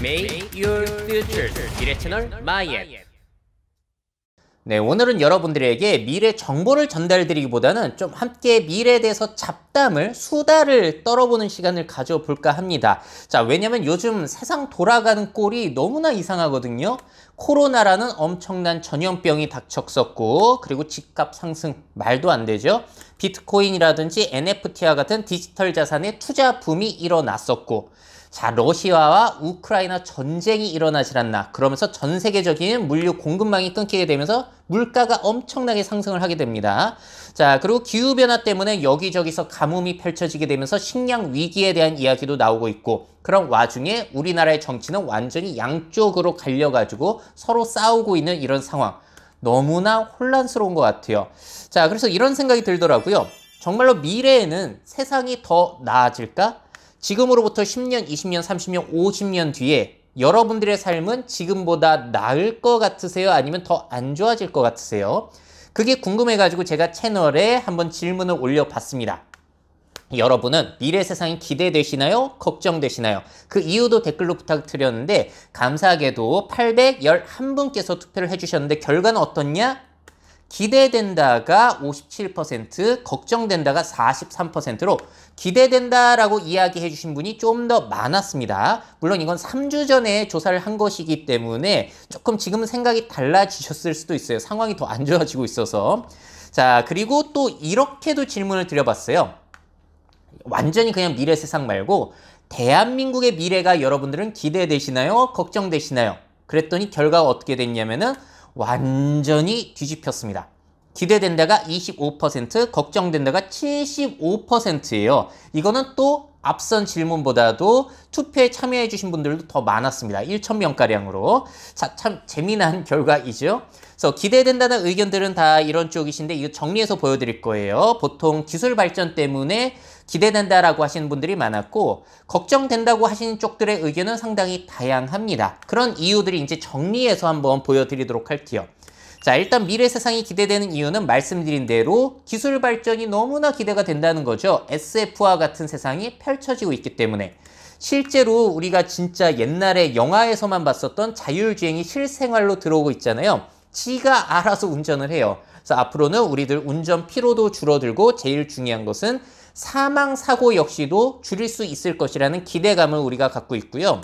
Make your future 미래 채널 마이앤. 네, 오늘은 여러분들에게 미래 정보를 전달드리기보다는 좀 함께 미래에 대해서 잡담을, 수다를 떨어보는 시간을 가져볼까 합니다. 자, 왜냐면 요즘 세상 돌아가는 꼴이 너무나 이상하거든요. 코로나라는 엄청난 전염병이 닥쳤었고, 그리고 집값 상승 말도 안 되죠. 비트코인이라든지 NFT와 같은 디지털 자산의 투자 붐이 일어났었고, 자, 러시아와 우크라이나 전쟁이 일어나질 않나. 그러면서 전 세계적인 물류 공급망이 끊기게 되면서 물가가 엄청나게 상승을 하게 됩니다. 자, 그리고 기후변화 때문에 여기저기서 가뭄이 펼쳐지게 되면서 식량 위기에 대한 이야기도 나오고 있고, 그런 와중에 우리나라의 정치는 완전히 양쪽으로 갈려가지고 서로 싸우고 있는 이런 상황. 너무나 혼란스러운 것 같아요. 자, 그래서 이런 생각이 들더라고요. 정말로 미래에는 세상이 더 나아질까? 지금으로부터 10년, 20년, 30년, 50년 뒤에 여러분들의 삶은 지금보다 나을 것 같으세요? 아니면 더 안 좋아질 것 같으세요? 그게 궁금해가지고 제가 채널에 한번 질문을 올려봤습니다. 여러분은 미래 세상이 기대되시나요? 걱정되시나요? 그 이유도 댓글로 부탁드렸는데 감사하게도 811분께서 투표를 해주셨는데 결과는 어떻냐? 기대된다가 57%, 걱정된다가 43%로 기대된다라고 이야기해 주신 분이 좀 더 많았습니다. 물론 이건 3주 전에 조사를 한 것이기 때문에 조금 지금 생각이 달라지셨을 수도 있어요. 상황이 더 안 좋아지고 있어서. 자, 그리고 또 이렇게도 질문을 드려봤어요. 완전히 그냥 미래 세상 말고 대한민국의 미래가 여러분들은 기대되시나요? 걱정되시나요? 그랬더니 결과가 어떻게 됐냐면은 완전히 뒤집혔습니다. 기대된다가 25%, 걱정된다가 75%예요. 이거는 또 앞선 질문보다도 투표에 참여해 주신 분들도 더 많았습니다. 1,000명가량으로. 자, 참 재미난 결과이죠. 그래서 기대된다는 의견들은 다 이런 쪽이신데 이거 정리해서 보여드릴 거예요. 보통 기술 발전 때문에 기대된다라고 하시는 분들이 많았고 걱정된다고 하시는 쪽들의 의견은 상당히 다양합니다. 그런 이유들이 이제 정리해서 한번 보여드리도록 할게요. 자, 일단 미래 세상이 기대되는 이유는 말씀드린 대로 기술 발전이 너무나 기대가 된다는 거죠. SF와 같은 세상이 펼쳐지고 있기 때문에. 실제로 우리가 진짜 옛날에 영화에서만 봤었던 자율주행이 실생활로 들어오고 있잖아요. 지가 알아서 운전을 해요. 그래서 앞으로는 우리들 운전 피로도 줄어들고 제일 중요한 것은 사망사고 역시도 줄일 수 있을 것이라는 기대감을 우리가 갖고 있고요.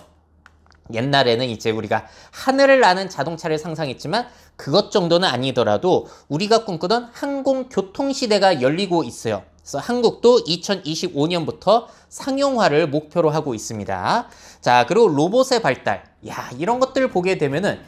옛날에는 이제 우리가 하늘을 나는 자동차를 상상했지만 그것 정도는 아니더라도 우리가 꿈꾸던 항공교통시대가 열리고 있어요. 그래서 한국도 2025년부터 상용화를 목표로 하고 있습니다. 자, 그리고 로봇의 발달. 야, 이런 것들을 보게 되면은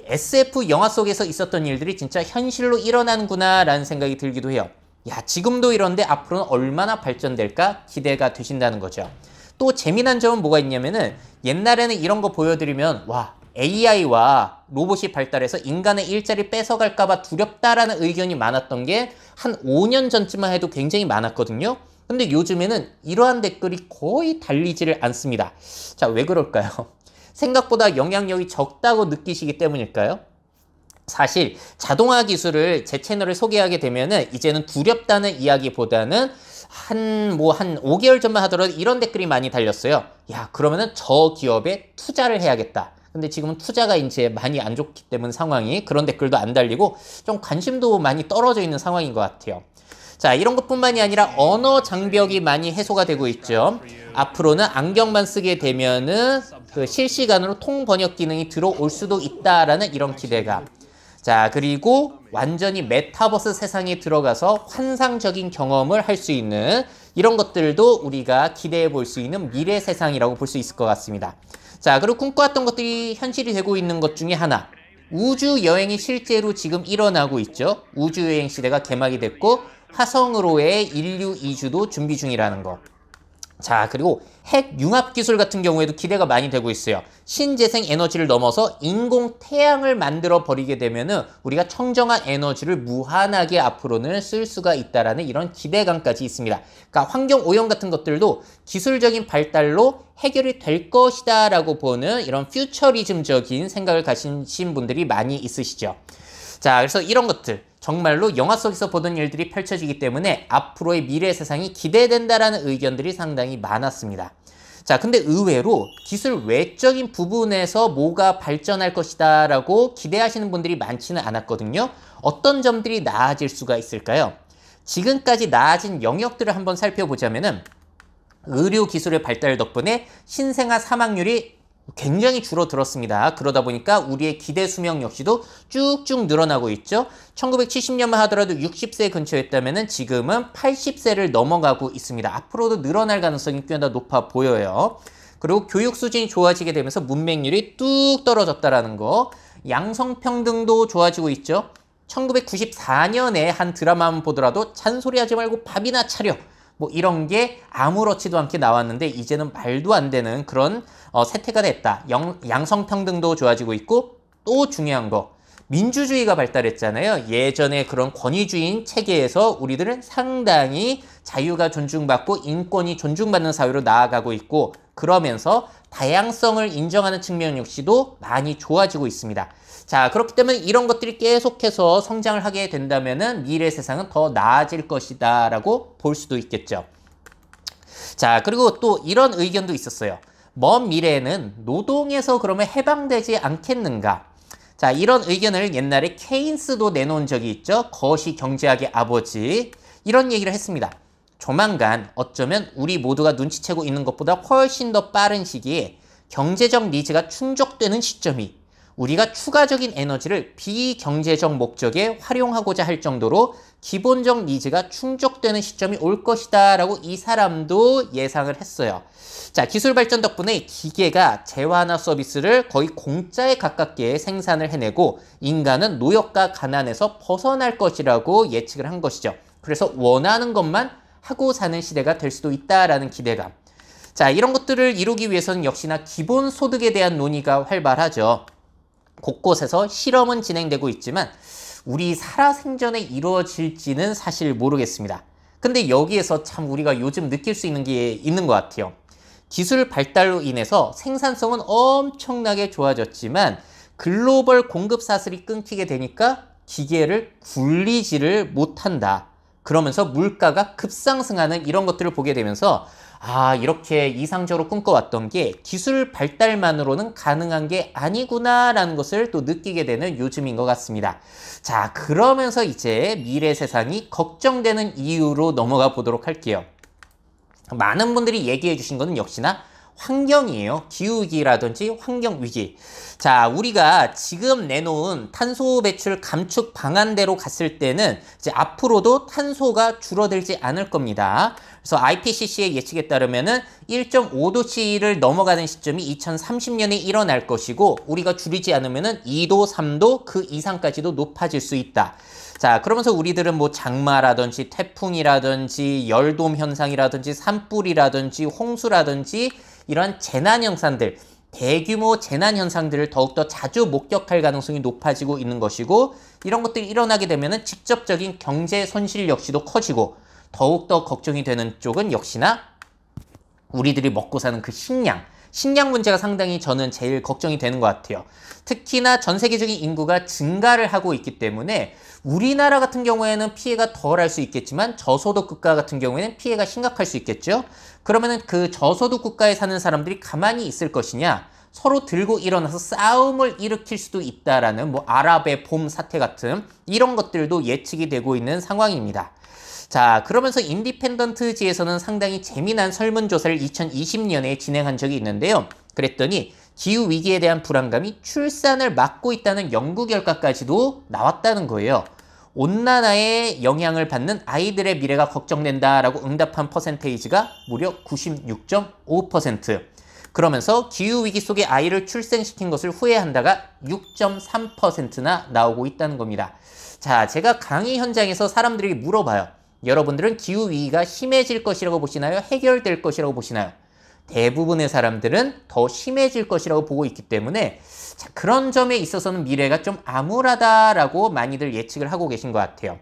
SF 영화 속에서 있었던 일들이 진짜 현실로 일어나는구나 라는 생각이 들기도 해요. 야, 지금도 이런데 앞으로는 얼마나 발전될까 기대가 되신다는 거죠. 또 재미난 점은 뭐가 있냐면은 옛날에는 이런 거 보여드리면 와, AI와 로봇이 발달해서 인간의 일자리 뺏어갈까봐 두렵다라는 의견이 많았던 게 한 5년 전쯤만 해도 굉장히 많았거든요. 근데 요즘에는 이러한 댓글이 거의 달리지를 않습니다. 자, 왜 그럴까요? 생각보다 영향력이 적다고 느끼시기 때문일까요? 사실 자동화 기술을 제 채널에 소개하게 되면은 이제는 두렵다는 이야기보다는 한 5개월 전만 하더라도 이런 댓글이 많이 달렸어요. 야, 그러면은 저 기업에 투자를 해야겠다. 근데 지금은 투자가 이제 많이 안 좋기 때문에 상황이 그런 댓글도 안 달리고 좀 관심도 많이 떨어져 있는 상황인 것 같아요. 자, 이런 것뿐만이 아니라 언어 장벽이 많이 해소가 되고 있죠. 앞으로는 안경만 쓰게 되면은 그 실시간으로 통번역 기능이 들어올 수도 있다라는 이런 기대감. 자, 그리고 완전히 메타버스 세상에 들어가서 환상적인 경험을 할 수 있는 이런 것들도 우리가 기대해 볼 수 있는 미래 세상이라고 볼 수 있을 것 같습니다. 자, 그리고 꿈꿔왔던 것들이 현실이 되고 있는 것 중에 하나. 우주 여행이 실제로 지금 일어나고 있죠. 우주 여행 시대가 개막이 됐고 화성으로의 인류 이주도 준비 중이라는 거. 자, 그리고 핵 융합 기술 같은 경우에도 기대가 많이 되고 있어요. 신재생 에너지를 넘어서 인공 태양을 만들어 버리게 되면은 우리가 청정한 에너지를 무한하게 앞으로는 쓸 수가 있다라는 이런 기대감까지 있습니다. 그러니까 환경 오염 같은 것들도 기술적인 발달로 해결이 될 것이다라고 보는 이런 퓨처리즘적인 생각을 가지신 분들이 많이 있으시죠. 자, 그래서 이런 것들 정말로 영화 속에서 보던 일들이 펼쳐지기 때문에 앞으로의 미래 세상이 기대된다라는 의견들이 상당히 많았습니다. 자, 근데 의외로 기술 외적인 부분에서 뭐가 발전할 것이다 라고 기대하시는 분들이 많지는 않았거든요. 어떤 점들이 나아질 수가 있을까요? 지금까지 나아진 영역들을 한번 살펴보자면은 의료 기술의 발달 덕분에 신생아 사망률이 굉장히 줄어들었습니다. 그러다 보니까 우리의 기대 수명 역시도 쭉쭉 늘어나고 있죠. 1970년만 하더라도 60세 근처였다면 지금은 80세를 넘어가고 있습니다. 앞으로도 늘어날 가능성이 꽤나 높아 보여요. 그리고 교육 수준이 좋아지게 되면서 문맹률이 뚝 떨어졌다라는 거. 양성평등도 좋아지고 있죠. 1994년에 한 드라마만 보더라도 잔소리하지 말고 밥이나 차려. 뭐 이런 게 아무렇지도 않게 나왔는데 이제는 말도 안 되는 그런 세태가 됐다. 양성평등도 좋아지고 있고 또 중요한 거 민주주의가 발달했잖아요. 예전에 그런 권위주의인 체계에서 우리들은 상당히 자유가 존중받고 인권이 존중받는 사회로 나아가고 있고 그러면서 다양성을 인정하는 측면 역시도 많이 좋아지고 있습니다. 자, 그렇기 때문에 이런 것들이 계속해서 성장을 하게 된다면은 미래 세상은 더 나아질 것이다 라고 볼 수도 있겠죠. 자, 그리고 또 이런 의견도 있었어요. 먼 미래에는 노동에서 그러면 해방되지 않겠는가? 자, 이런 의견을 옛날에 케인스도 내놓은 적이 있죠. 거시 경제학의 아버지. 이런 얘기를 했습니다. 조만간 어쩌면 우리 모두가 눈치채고 있는 것보다 훨씬 더 빠른 시기에 경제적 니즈가 충족되는 시점이 우리가 추가적인 에너지를 비경제적 목적에 활용하고자 할 정도로 기본적 니즈가 충족되는 시점이 올 것이다 라고 이 사람도 예상을 했어요. 자, 기술 발전 덕분에 기계가 재화나 서비스를 거의 공짜에 가깝게 생산을 해내고 인간은 노역과 가난에서 벗어날 것이라고 예측을 한 것이죠. 그래서 원하는 것만 하고 사는 시대가 될 수도 있다라는 기대감. 자, 이런 것들을 이루기 위해서는 역시나 기본소득에 대한 논의가 활발하죠. 곳곳에서 실험은 진행되고 있지만 우리 살아생전에 이루어질지는 사실 모르겠습니다. 근데 여기에서 참 우리가 요즘 느낄 수 있는 게 있는 것 같아요. 기술 발달로 인해서 생산성은 엄청나게 좋아졌지만 글로벌 공급 사슬이 끊기게 되니까 기계를 굴리지를 못한다. 그러면서 물가가 급상승하는 이런 것들을 보게 되면서 아, 이렇게 이상적으로 꿈꿔왔던 게 기술 발달만으로는 가능한 게 아니구나라는 것을 또 느끼게 되는 요즘인 것 같습니다. 자, 그러면서 이제 미래 세상이 걱정되는 이유로 넘어가 보도록 할게요. 많은 분들이 얘기해 주신 거는 역시나 환경이에요. 기후위기라든지 환경위기. 자, 우리가 지금 내놓은 탄소 배출 감축 방안대로 갔을 때는 이제 앞으로도 탄소가 줄어들지 않을 겁니다. 그래서 IPCC의 예측에 따르면은 1.5도씨를 넘어가는 시점이 2030년에 일어날 것이고 우리가 줄이지 않으면은 2도, 3도 그 이상까지도 높아질 수 있다. 자, 그러면서 우리들은 뭐 장마라든지 태풍이라든지 열돔 현상이라든지 산불이라든지 홍수라든지 이런 재난 현상들, 대규모 재난 현상들을 더욱더 자주 목격할 가능성이 높아지고 있는 것이고 이런 것들이 일어나게 되면 직접적인 경제 손실 역시도 커지고 더욱더 걱정이 되는 쪽은 역시나 우리들이 먹고 사는 그 식량 문제가 상당히 저는 제일 걱정이 되는 것 같아요. 특히나 전 세계적인 인구가 증가를 하고 있기 때문에 우리나라 같은 경우에는 피해가 덜 할 수 있겠지만 저소득 국가 같은 경우에는 피해가 심각할 수 있겠죠. 그러면은 그 저소득 국가에 사는 사람들이 가만히 있을 것이냐, 서로 들고 일어나서 싸움을 일으킬 수도 있다라는 뭐 아랍의 봄 사태 같은 이런 것들도 예측이 되고 있는 상황입니다. 자, 그러면서 인디펜던트지에서는 상당히 재미난 설문조사를 2020년에 진행한 적이 있는데요. 그랬더니 기후위기에 대한 불안감이 출산을 막고 있다는 연구 결과까지도 나왔다는 거예요. 온난화에 영향을 받는 아이들의 미래가 걱정된다라고 응답한 퍼센테이지가 무려 96.5%. 그러면서 기후위기 속에 아이를 출생시킨 것을 후회한다가 6.3%나 나오고 있다는 겁니다. 자, 제가 강의 현장에서 사람들에게 물어봐요. 여러분들은 기후위기가 심해질 것이라고 보시나요? 해결될 것이라고 보시나요? 대부분의 사람들은 더 심해질 것이라고 보고 있기 때문에 자, 그런 점에 있어서는 미래가 좀 암울하다라고 많이들 예측을 하고 계신 것 같아요.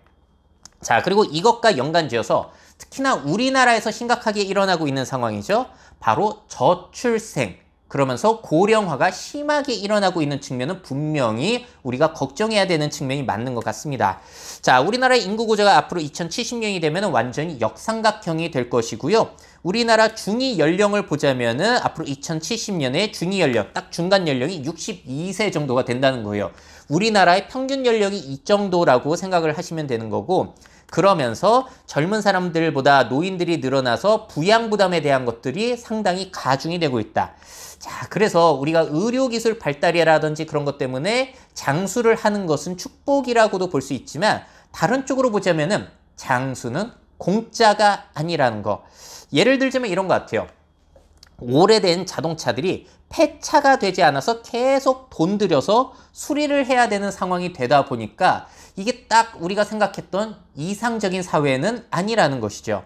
자, 그리고 이것과 연관지어서 특히나 우리나라에서 심각하게 일어나고 있는 상황이죠. 바로 저출생 그러면서 고령화가 심하게 일어나고 있는 측면은 분명히 우리가 걱정해야 되는 측면이 맞는 것 같습니다. 자, 우리나라의 인구 구조가 앞으로 2070년이 되면 완전히 역삼각형이 될 것이고요. 우리나라 중위 연령을 보자면은 앞으로 2070년에 중위 연령, 딱 중간 연령이 62세 정도가 된다는 거예요. 우리나라의 평균 연령이 이 정도라고 생각을 하시면 되는 거고, 그러면서 젊은 사람들보다 노인들이 늘어나서 부양 부담에 대한 것들이 상당히 가중이 되고 있다. 자, 그래서 우리가 의료기술 발달이라든지 그런 것 때문에 장수를 하는 것은 축복이라고도 볼 수 있지만, 다른 쪽으로 보자면은 장수는 공짜가 아니라는 거. 예를 들자면 이런 것 같아요. 오래된 자동차들이 폐차가 되지 않아서 계속 돈 들여서 수리를 해야 되는 상황이 되다 보니까 이게 딱 우리가 생각했던 이상적인 사회는 아니라는 것이죠.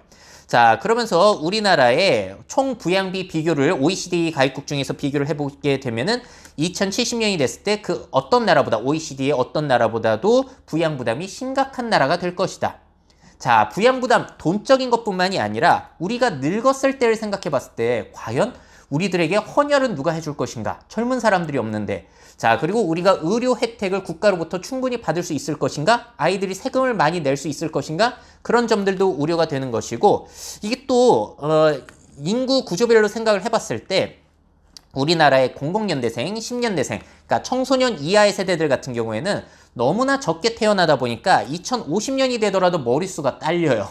자, 그러면서 우리나라의 총 부양비 비교를 OECD 가입국 중에서 비교를 해보게 되면은 2070년이 됐을 때 그 어떤 나라보다, OECD의 어떤 나라보다도 부양 부담이 심각한 나라가 될 것이다. 자, 부양 부담, 돈적인 것뿐만이 아니라 우리가 늙었을 때를 생각해 봤을 때 과연 우리들에게 헌혈은 누가 해줄 것인가? 젊은 사람들이 없는데. 자, 그리고 우리가 의료 혜택을 국가로부터 충분히 받을 수 있을 것인가? 아이들이 세금을 많이 낼 수 있을 것인가? 그런 점들도 우려가 되는 것이고, 이게 또 인구 구조별로 생각을 해봤을 때 우리나라의 00년대생, 10년대생, 그러니까 청소년 이하의 세대들 같은 경우에는 너무나 적게 태어나다 보니까 2050년이 되더라도 머릿수가 딸려요.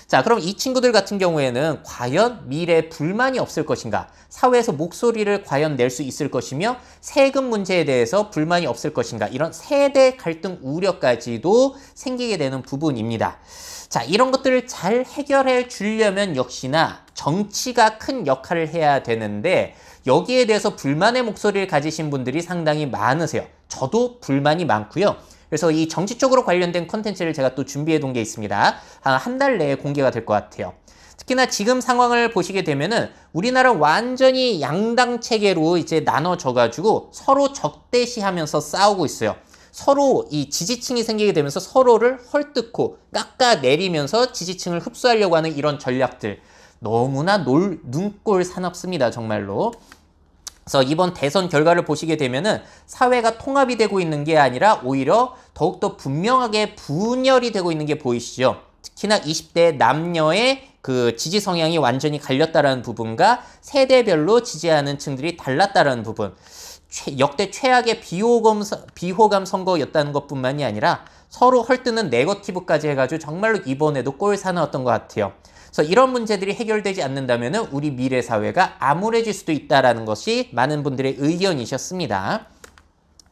자, 그럼 이 친구들 같은 경우에는 과연 미래에 불만이 없을 것인가? 사회에서 목소리를 과연 낼 수 있을 것이며 세금 문제에 대해서 불만이 없을 것인가? 이런 세대 갈등 우려까지도 생기게 되는 부분입니다. 자, 이런 것들을 잘 해결해 주려면 역시나 정치가 큰 역할을 해야 되는데 여기에 대해서 불만의 목소리를 가지신 분들이 상당히 많으세요. 저도 불만이 많고요. 그래서 이 정치 쪽으로 관련된 콘텐츠를 제가 또 준비해 둔 게 있습니다. 한 달 내에 공개가 될 것 같아요. 특히나 지금 상황을 보시게 되면은 우리나라는 완전히 양당 체계로 이제 나눠져 가지고 서로 적대시하면서 싸우고 있어요. 서로 이 지지층이 생기게 되면서 서로를 헐뜯고 깎아내리면서 지지층을 흡수하려고 하는 이런 전략들. 너무나 눈꼴 사납습니다, 정말로. 그래서 이번 대선 결과를 보시게 되면은 사회가 통합이 되고 있는 게 아니라 오히려 더욱더 분명하게 분열이 되고 있는 게 보이시죠? 특히나 20대 남녀의 그 지지 성향이 완전히 갈렸다라는 부분과 세대별로 지지하는 층들이 달랐다라는 부분. 역대 최악의 비호감 선거였다는 것뿐만이 아니라 서로 헐뜯는 네거티브까지 해가지고 정말로 이번에도 꼴 사나웠던 것 같아요. 그래서 이런 문제들이 해결되지 않는다면 우리 미래 사회가 암울해질 수도 있다는 것이 많은 분들의 의견이셨습니다.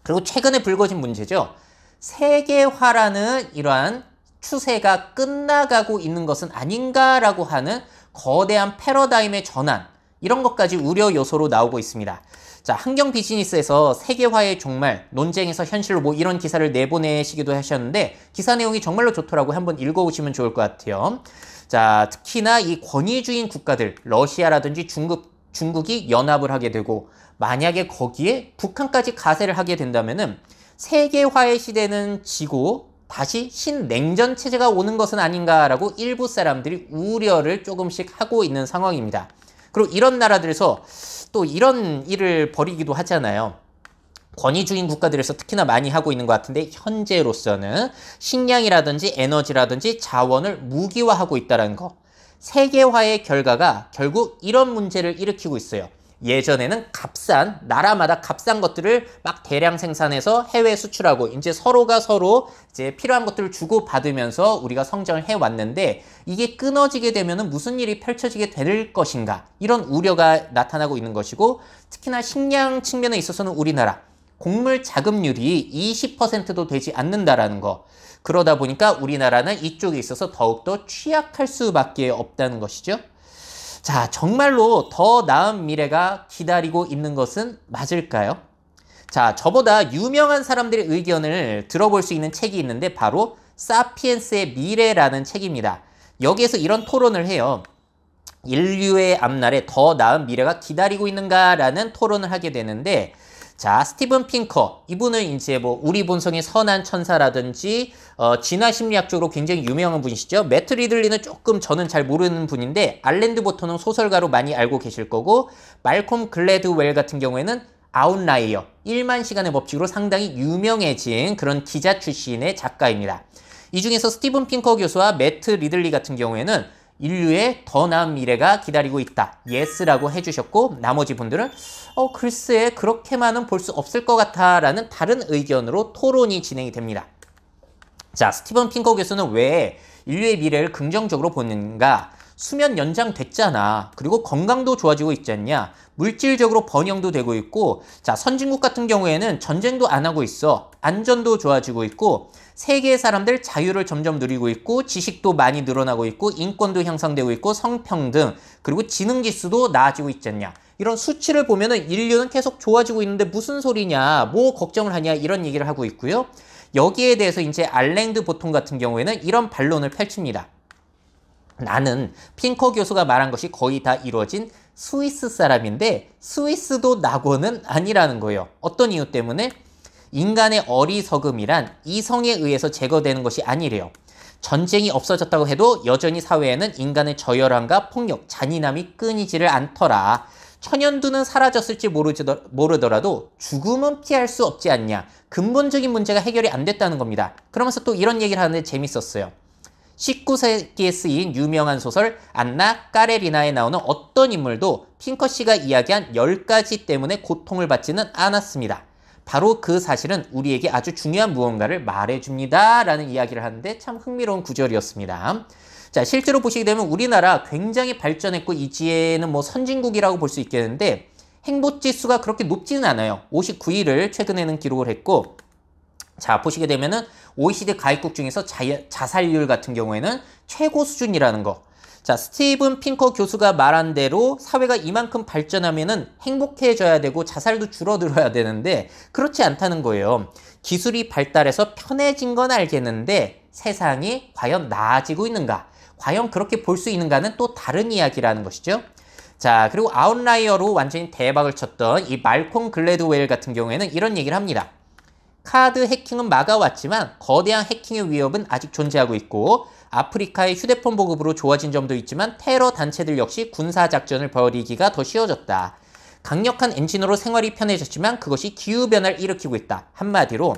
그리고 최근에 불거진 문제죠. 세계화라는 이러한 추세가 끝나가고 있는 것은 아닌가라고 하는 거대한 패러다임의 전환, 이런 것까지 우려 요소로 나오고 있습니다. 자, 환경 비즈니스에서 세계화의 종말, 논쟁에서 현실로 뭐 이런 기사를 내보내시기도 하셨는데 기사 내용이 정말로 좋더라고요. 한번 읽어보시면 좋을 것 같아요. 자, 특히나 이 권위주의인 국가들, 러시아라든지 중국이 연합을 하게 되고 만약에 거기에 북한까지 가세를 하게 된다면은 세계화의 시대는 지고 다시 신냉전 체제가 오는 것은 아닌가라고 일부 사람들이 우려를 조금씩 하고 있는 상황입니다. 그리고 이런 나라들에서 또 이런 일을 벌이기도 하잖아요. 권위주의인 국가들에서 특히나 많이 하고 있는 것 같은데 현재로서는 식량이라든지 에너지라든지 자원을 무기화하고 있다는 거. 세계화의 결과가 결국 이런 문제를 일으키고 있어요. 예전에는 나라마다 값싼 것들을 막 대량 생산해서 해외 수출하고 이제 서로가 서로 이제 필요한 것들을 주고받으면서 우리가 성장을 해왔는데 이게 끊어지게 되면은 무슨 일이 펼쳐지게 될 것인가, 이런 우려가 나타나고 있는 것이고, 특히나 식량 측면에 있어서는 우리나라 곡물 자급률이 20%도 되지 않는다라는 거. 그러다 보니까 우리나라는 이쪽에 있어서 더욱더 취약할 수밖에 없다는 것이죠. 자, 정말로 더 나은 미래가 기다리고 있는 것은 맞을까요? 자, 저보다 유명한 사람들의 의견을 들어볼 수 있는 책이 있는데 바로 사피엔스의 미래라는 책입니다. 여기에서 이런 토론을 해요. 인류의 앞날에 더 나은 미래가 기다리고 있는가라는 토론을 하게 되는데, 자, 스티븐 핑커. 이분은 이제 뭐 우리 본성의 선한 천사라든지 진화 심리학 쪽으로 굉장히 유명한 분이시죠. 매트 리들리는 조금 저는 잘 모르는 분인데 알랜드 보통은 소설가로 많이 알고 계실 거고, 말콤 글래드웰 같은 경우에는 아웃라이어, 1만 시간의 법칙으로 상당히 유명해진 그런 기자 출신의 작가입니다. 이 중에서 스티븐 핑커 교수와 매트 리들리 같은 경우에는 인류의 더 나은 미래가 기다리고 있다. 예스라고 해주셨고, 나머지 분들은 글쎄 그렇게만은 볼 수 없을 것 같아 라는 다른 의견으로 토론이 진행이 됩니다. 자, 스티븐 핑커 교수는 왜 인류의 미래를 긍정적으로 보는가? 수면 연장됐잖아. 그리고 건강도 좋아지고 있지 않냐? 물질적으로 번영도 되고 있고, 자, 선진국 같은 경우에는 전쟁도 안 하고 있어. 안전도 좋아지고 있고, 세계의 사람들 자유를 점점 누리고 있고, 지식도 많이 늘어나고 있고, 인권도 향상되고 있고, 성평등, 그리고 지능지수도 나아지고 있지 않냐? 이런 수치를 보면은 인류는 계속 좋아지고 있는데 무슨 소리냐? 뭐 걱정을 하냐? 이런 얘기를 하고 있고요. 여기에 대해서 이제 알랭드 보통 같은 경우에는 이런 반론을 펼칩니다. 나는 핑커 교수가 말한 것이 거의 다 이루어진 스위스 사람인데 스위스도 낙원은 아니라는 거예요. 어떤 이유 때문에? 인간의 어리석음이란 이성에 의해서 제거되는 것이 아니래요. 전쟁이 없어졌다고 해도 여전히 사회에는 인간의 저열함과 폭력, 잔인함이 끊이지를 않더라. 천연두는 사라졌을지 모르더라도 죽음은 피할 수 없지 않냐. 근본적인 문제가 해결이 안 됐다는 겁니다. 그러면서 또 이런 얘기를 하는데 재밌었어요. 19세기에 쓰인 유명한 소설 안나 까레리나에 나오는 어떤 인물도 핑커 씨가 이야기한 10가지 때문에 고통을 받지는 않았습니다. 바로 그 사실은 우리에게 아주 중요한 무언가를 말해줍니다. 라는 이야기를 하는데 참 흥미로운 구절이었습니다. 자, 실제로 보시게 되면 우리나라 굉장히 발전했고 이제는 뭐 선진국이라고 볼 수 있겠는데 행복지수가 그렇게 높지는 않아요. 59위를 최근에는 기록을 했고, 자, 보시게 되면은 OECD 가입국 중에서 자살률 같은 경우에는 최고 수준이라는 거. 자, 스티븐 핑커 교수가 말한 대로 사회가 이만큼 발전하면은 행복해져야 되고 자살도 줄어들어야 되는데 그렇지 않다는 거예요. 기술이 발달해서 편해진 건 알겠는데 세상이 과연 나아지고 있는가? 과연 그렇게 볼 수 있는가는 또 다른 이야기라는 것이죠. 자, 그리고 아웃라이어로 완전히 대박을 쳤던 이 말콤 글래드웰 같은 경우에는 이런 얘기를 합니다. 카드 해킹은 막아왔지만 거대한 해킹의 위협은 아직 존재하고 있고, 아프리카의 휴대폰 보급으로 좋아진 점도 있지만 테러 단체들 역시 군사작전을 벌이기가 더 쉬워졌다. 강력한 엔진으로 생활이 편해졌지만 그것이 기후변화를 일으키고 있다. 한마디로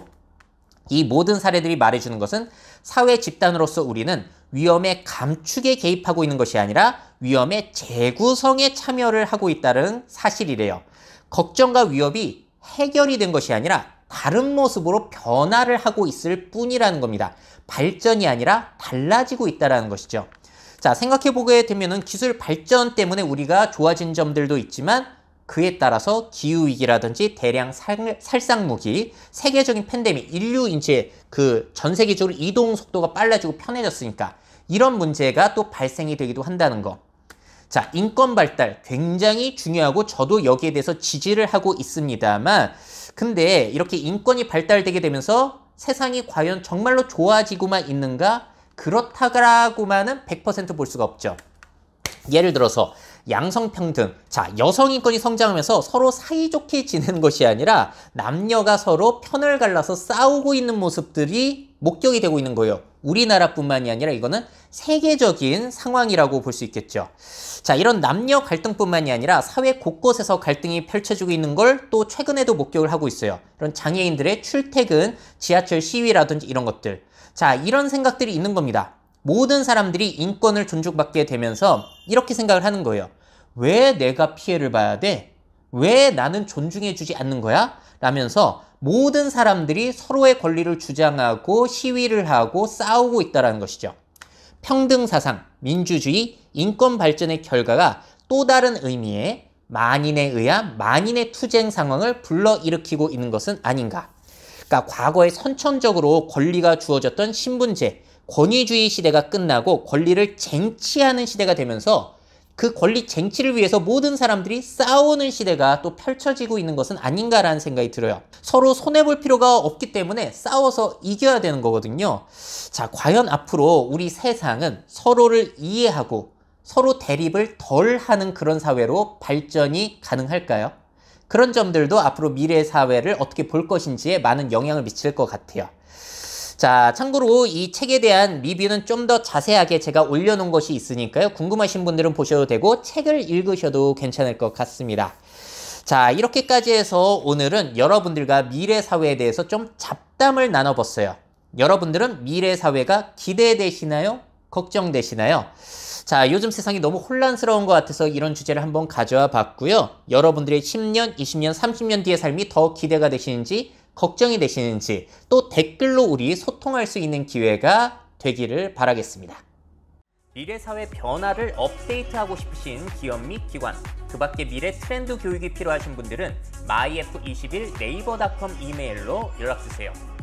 이 모든 사례들이 말해주는 것은 사회 집단으로서 우리는 위험의 감축에 개입하고 있는 것이 아니라 위험의 재구성에 참여를 하고 있다는 사실이래요. 걱정과 위협이 해결이 된 것이 아니라 다른 모습으로 변화를 하고 있을 뿐이라는 겁니다. 발전이 아니라 달라지고 있다는 것이죠. 자, 생각해보게 되면은 기술 발전 때문에 우리가 좋아진 점들도 있지만 그에 따라서 기후위기라든지 대량 살상무기, 세계적인 팬데믹, 인류 이제 그 전 세계적으로 이동 속도가 빨라지고 편해졌으니까 이런 문제가 또 발생이 되기도 한다는 거. 자, 인권 발달 굉장히 중요하고 저도 여기에 대해서 지지를 하고 있습니다만, 근데 이렇게 인권이 발달되게 되면서 세상이 과연 정말로 좋아지고만 있는가? 그렇다고만은 100% 볼 수가 없죠. 예를 들어서 양성평등. 자, 여성 인권이 성장하면서 서로 사이좋게 지내는 것이 아니라 남녀가 서로 편을 갈라서 싸우고 있는 모습들이 목격이 되고 있는 거예요. 우리나라뿐만이 아니라 이거는 세계적인 상황이라고 볼 수 있겠죠. 자, 이런 남녀 갈등뿐만이 아니라 사회 곳곳에서 갈등이 펼쳐지고 있는 걸 또 최근에도 목격을 하고 있어요. 이런 장애인들의 출퇴근, 지하철 시위라든지 이런 것들. 자, 이런 생각들이 있는 겁니다. 모든 사람들이 인권을 존중받게 되면서 이렇게 생각을 하는 거예요. 왜 내가 피해를 봐야 돼? 왜 나는 존중해주지 않는 거야? 라면서 모든 사람들이 서로의 권리를 주장하고 시위를 하고 싸우고 있다는 것이죠. 평등사상, 민주주의, 인권 발전의 결과가 또 다른 의미의 만인에 의한 만인의 투쟁 상황을 불러일으키고 있는 것은 아닌가. 그러니까 과거에 선천적으로 권리가 주어졌던 신분제, 권위주의 시대가 끝나고 권리를 쟁취하는 시대가 되면서 그 권리 쟁취를 위해서 모든 사람들이 싸우는 시대가 또 펼쳐지고 있는 것은 아닌가라는 생각이 들어요. 서로 손해볼 필요가 없기 때문에 싸워서 이겨야 되는 거거든요. 자, 과연 앞으로 우리 세상은 서로를 이해하고 서로 대립을 덜 하는 그런 사회로 발전이 가능할까요? 그런 점들도 앞으로 미래 사회를 어떻게 볼 것인지에 많은 영향을 미칠 것 같아요. 자, 참고로 이 책에 대한 리뷰는 좀 더 자세하게 제가 올려놓은 것이 있으니까요. 궁금하신 분들은 보셔도 되고 책을 읽으셔도 괜찮을 것 같습니다. 자, 이렇게까지 해서 오늘은 여러분들과 미래 사회에 대해서 좀 잡담을 나눠봤어요. 여러분들은 미래 사회가 기대되시나요? 걱정되시나요? 자, 요즘 세상이 너무 혼란스러운 것 같아서 이런 주제를 한번 가져와 봤고요. 여러분들의 10년, 20년, 30년 뒤의 삶이 더 기대가 되시는지, 걱정이 되시는지, 또 댓글로 우리 소통할 수 있는 기회가 되기를 바라겠습니다. 미래 사회 변화를 업데이트하고 싶으신 기업 및 기관, 그 밖에 미래 트렌드 교육이 필요하신 분들은 myf21 네이버닷컴 이메일로 연락주세요.